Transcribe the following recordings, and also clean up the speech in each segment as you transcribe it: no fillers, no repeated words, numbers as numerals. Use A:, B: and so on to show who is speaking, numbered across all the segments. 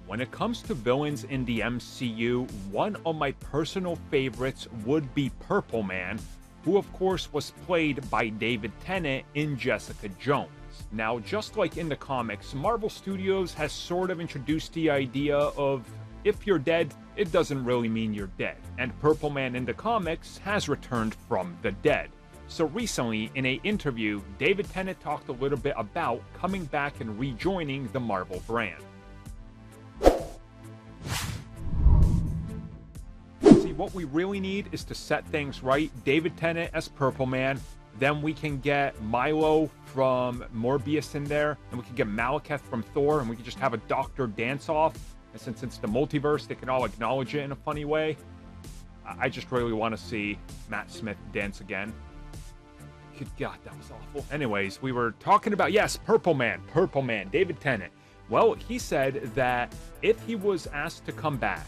A: When it comes to villains in the MCU, one of my personal favorites would be Purple Man, who of course was played by David Tennant in Jessica Jones. Now, just like in the comics, Marvel Studios has sort of introduced the idea of if you're dead, it doesn't really mean you're dead. And Purple Man in the comics has returned from the dead. So recently, in an interview, David Tennant talked a little bit about coming back and rejoining the Marvel brand. See, what we really need is to set things right. David Tennant as Purple Man, then we can get Milo from Morbius in there, and we can get Malekith from Thor, and we can just have a Doctor dance-off. And since it's the multiverse, they can all acknowledge it in a funny way. I just really want to see Matt Smith dance again. Good God, that was awful. Anyways, we were talking about, yes, Purple Man, David Tennant. Well, he said that if he was asked to come back,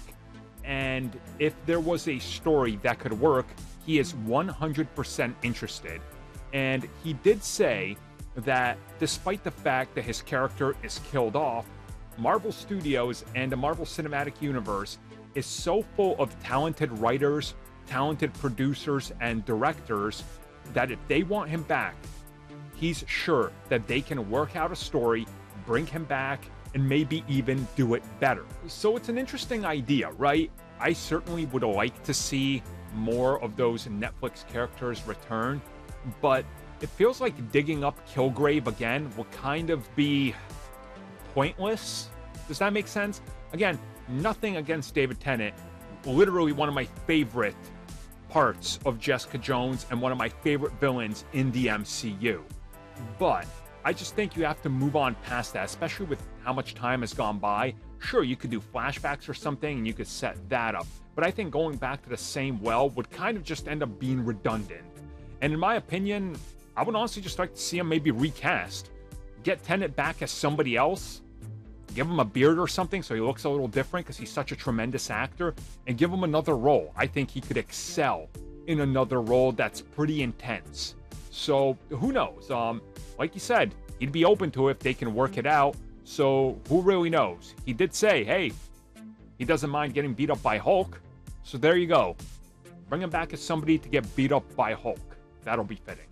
A: and if there was a story that could work, he is 100% interested. And he did say that despite the fact that his character is killed off, Marvel Studios and the Marvel Cinematic Universe is so full of talented writers, talented producers, and directors that if they want him back, he's sure that they can work out a story, bring him back, and maybe even do it better. So it's an interesting idea, right? I certainly would like to see more of those Netflix characters return, but it feels like digging up Kilgrave again will kind of be pointless. Does that make sense? Again, nothing against David Tennant. Literally one of my favorite parts of Jessica Jones and one of my favorite villains in the MCU. But I just think you have to move on past that, especially with how much time has gone by. Sure, you could do flashbacks or something and you could set that up. But I think going back to the same well would kind of just end up being redundant. And in my opinion, I would honestly just like to see him maybe recast. Get Tennant back as somebody else. Give him a beard or something so he looks a little different because he's such a tremendous actor. And give him another role. I think he could excel in another role that's pretty intense. So, who knows? Like you said, he'd be open to it if they can work it out. So, who really knows? He did say, hey, he doesn't mind getting beat up by Hulk. So there you go. Bring him back as somebody to get beat up by Hulk. That'll be fitting.